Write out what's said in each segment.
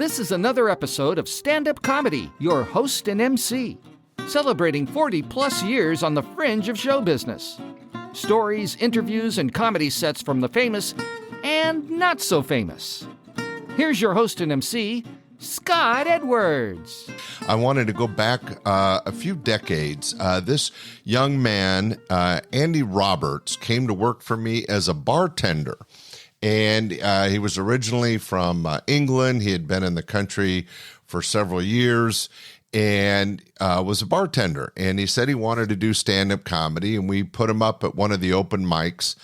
This is another episode of Standup Comedy, your host and MC, celebrating 40-plus years on the fringe of show business. Stories, interviews, and comedy sets from the famous and not so famous. Here's your host and MC, Scott Edwards. I wanted to go back a few decades. This young man, Andy Roberts, came to work for me as a bartender. And he was originally from England. He had been in the country for several years and was a bartender. And he said he wanted to do stand-up comedy, and we put him up at one of the open mics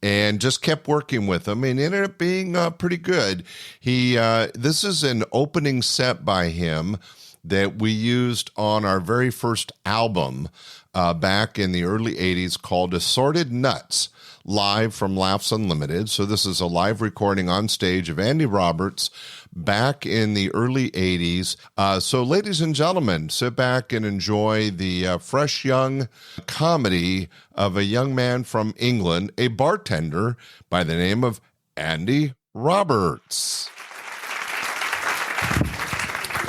and just kept working with him, and ended up being pretty good. This is an opening set by him that we used on our very first album back in the early 80s called Assorted Nuts, live from Laughs Unlimited. So this is a live recording on stage of Andy Roberts back in the early 80s. So ladies and gentlemen, sit back and enjoy the fresh young comedy of a young man from England, a bartender by the name of Andy Roberts.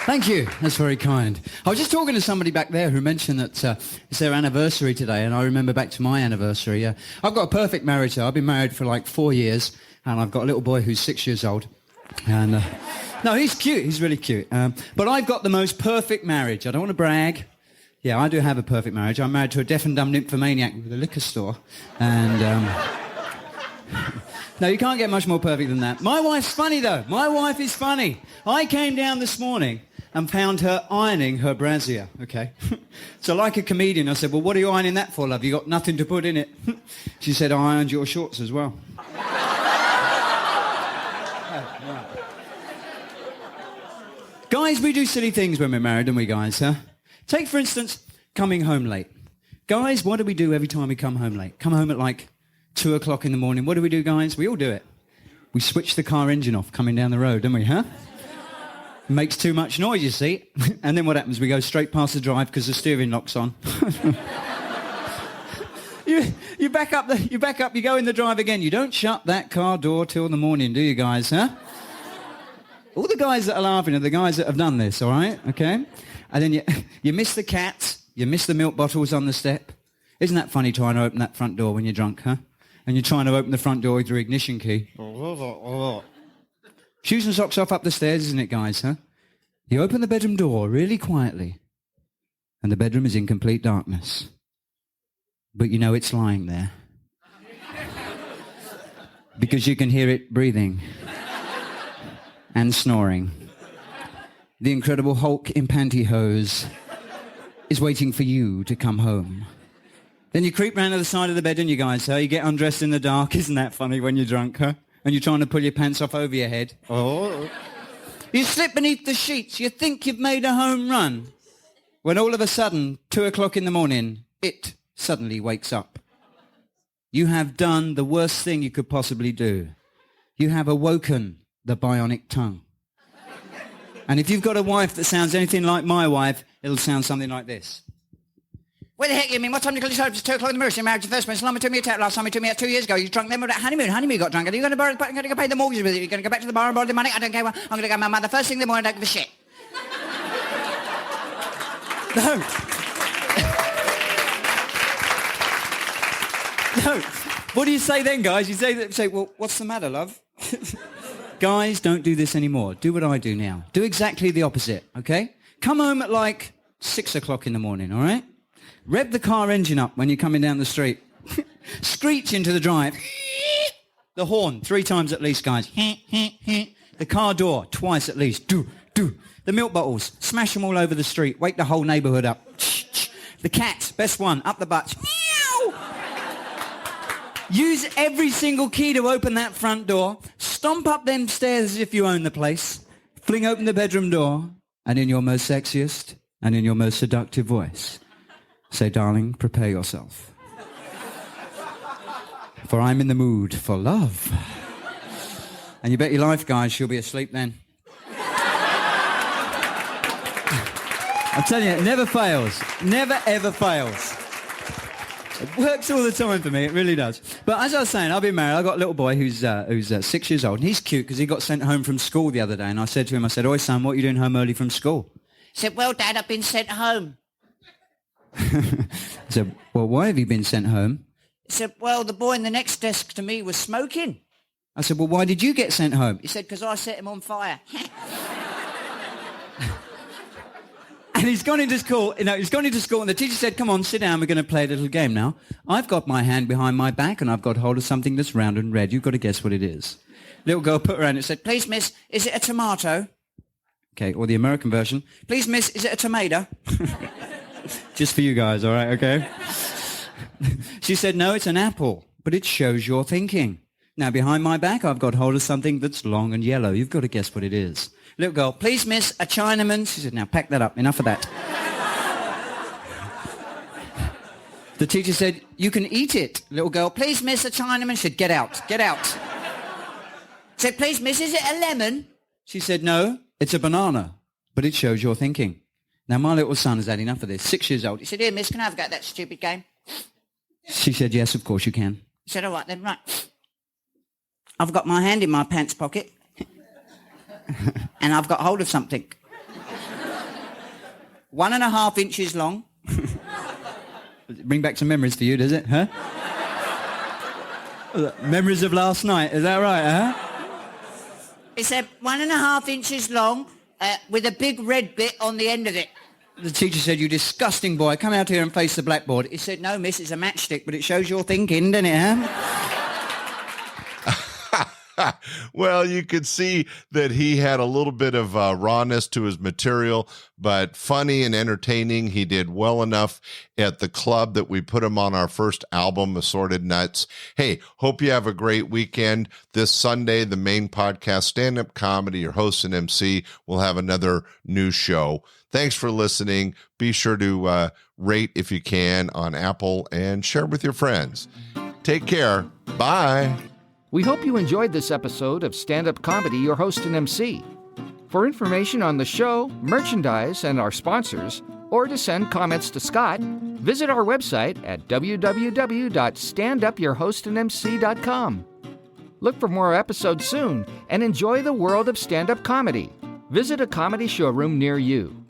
Thank you. That's very kind. I was just talking to somebody back there who mentioned that it's their anniversary today, and I remember back to my anniversary. I've got a perfect marriage. I've been married for like 4 years, and I've got a little boy who's 6 years old. And no, he's cute. He's really cute. But I've got the most perfect marriage. I don't want to brag. Yeah, I do have a perfect marriage. I'm married to a deaf and dumb nymphomaniac with a liquor store. And no, you can't get much more perfect than that. My wife's funny, though. My wife is funny. I came down this morning and found her ironing her brassiere, okay? So like a comedian, I said, well, what are you ironing that for, love? You got nothing to put in it. She said, I ironed your shorts as well. Guys, we do silly things when we're married, don't we, guys, huh? Take, for instance, coming home late. Guys, what do we do every time we come home late? Come home at like 2 o'clock in the morning. What do we do, guys? We all do it. We switch the car engine off coming down the road, don't we, huh? Makes too much noise, you see. And then what happens? We go straight past the drive because the steering lock's on. you back up, you go in the drive again. You don't shut that car door till the morning, do you guys, huh? All the guys that are laughing are the guys that have done this, all right? Okay? And then you miss the cats, you miss the milk bottles on the step. Isn't that funny trying to open that front door when you're drunk, huh? And you're trying to open the front door with your ignition key. Shoes and socks off up the stairs, isn't it, guys, huh? You open the bedroom door really quietly, and the bedroom is in complete darkness. But you know it's lying there. Because you can hear it breathing and snoring. The Incredible Hulk in pantyhose is waiting for you to come home. Then you creep round to the side of the bed, and you guys, huh? You get undressed in the dark. Isn't that funny when you're drunk, huh? And you're trying to pull your pants off over your head. Oh. You slip beneath the sheets. You think you've made a home run. When all of a sudden, 2 o'clock in the morning, it suddenly wakes up. You have done the worst thing you could possibly do. You have awoken the bionic tongue. And if you've got a wife that sounds anything like my wife, it'll sound something like this. What the heck you mean? What time did you call yourself? It's 2 o'clock in the morning. You're married to the first person. Last time you told me that 2 years ago. You drunk them with that honeymoon. You got drunk. Are you going to go pay the mortgage with it? You're going to go back to the bar and borrow the money? I don't care. I'm going to go to my mother first thing in the morning. I don't give a shit. No. No. What do you say then, guys? You say, well, what's the matter, love? Guys, don't do this anymore. Do what I do now. Do exactly the opposite, okay? Come home at like 6 o'clock in the morning, all right? Rev the car engine up when you're coming down the street. Screech into the drive. The horn 3 times at least, guys. The car door twice at least. Do. The milk bottles, smash them all over the street. Wake the whole neighbourhood up. The cat, best one, up the butt. Use every single key to open that front door. Stomp up them stairs as if you own the place. Fling open the bedroom door. And in your most sexiest and in your most seductive voice, say, darling, prepare yourself. For I'm in the mood for love. And you bet your life, guys, she'll be asleep then. I'm telling you, it never fails. Never, ever fails. It works all the time for me. It really does. But as I was saying, I've been married. I've got a little boy who's 6 years old. And he's cute because he got sent home from school the other day. And I said to him, "Oi, son, what are you doing home early from school?" He said, "Well, Dad, I've been sent home." I said, "Well, why have you been sent home?" He said, "Well, the boy in the next desk to me was smoking." I said, "Well, why did you get sent home?" He said, "Because I set him on fire." And he's gone into school, and the teacher said, "Come on, sit down, we're going to play a little game now. I've got my hand behind my back, and I've got hold of something that's round and red. You've got to guess what it is." Little girl put her hand and said, "Please, miss, is it a tomato?" Okay, or the American version, "Please, miss, is it a tomato?" just for you guys, all right, okay? She said, "No, it's an apple, but it shows your thinking. Now, behind my back, I've got hold of something that's long and yellow. You've got to guess what it is." Little girl, "Please, miss, a Chinaman." She said, "Now, pack that up. Enough of that." The teacher said, "You can eat it." Little girl, "Please, miss, a Chinaman." She said, "Get out, get out." Said, "Please, miss, is it a lemon?" She said, "No, it's a banana, but it shows your thinking." Now, my little son has had enough of this, 6 years old. He said, "Here, miss, can I have a go at that stupid game?" She said, "Yes, of course you can." He said, "All right then, right. I've got my hand in my pants pocket and I've got hold of something 1.5 inches long." Does it bring back some memories for you, does it, huh? Memories of last night, is that right, huh? He said, 1.5 inches long with a big red bit on the end of it. The teacher said, "You disgusting boy, come out here and face the blackboard." He said, "No, miss, it's a matchstick, but it shows your thinking, doesn't it, huh?" Well, you could see that he had a little bit of rawness to his material, but funny and entertaining. He did well enough at the club that we put him on our first album, Assorted Nuts. Hey, hope you have a great weekend. This Sunday, the main podcast, Stand-Up Comedy, your host and MC, will have another new show. Thanks for listening. Be sure to rate if you can on Apple and share with your friends. Take care. Bye. We hope you enjoyed this episode of Stand-Up Comedy, your host and MC. For information on the show, merchandise, and our sponsors, or to send comments to Scott, visit our website at www.standupyourhostandmc.com. Look for more episodes soon and enjoy the world of stand-up comedy. Visit a comedy showroom near you.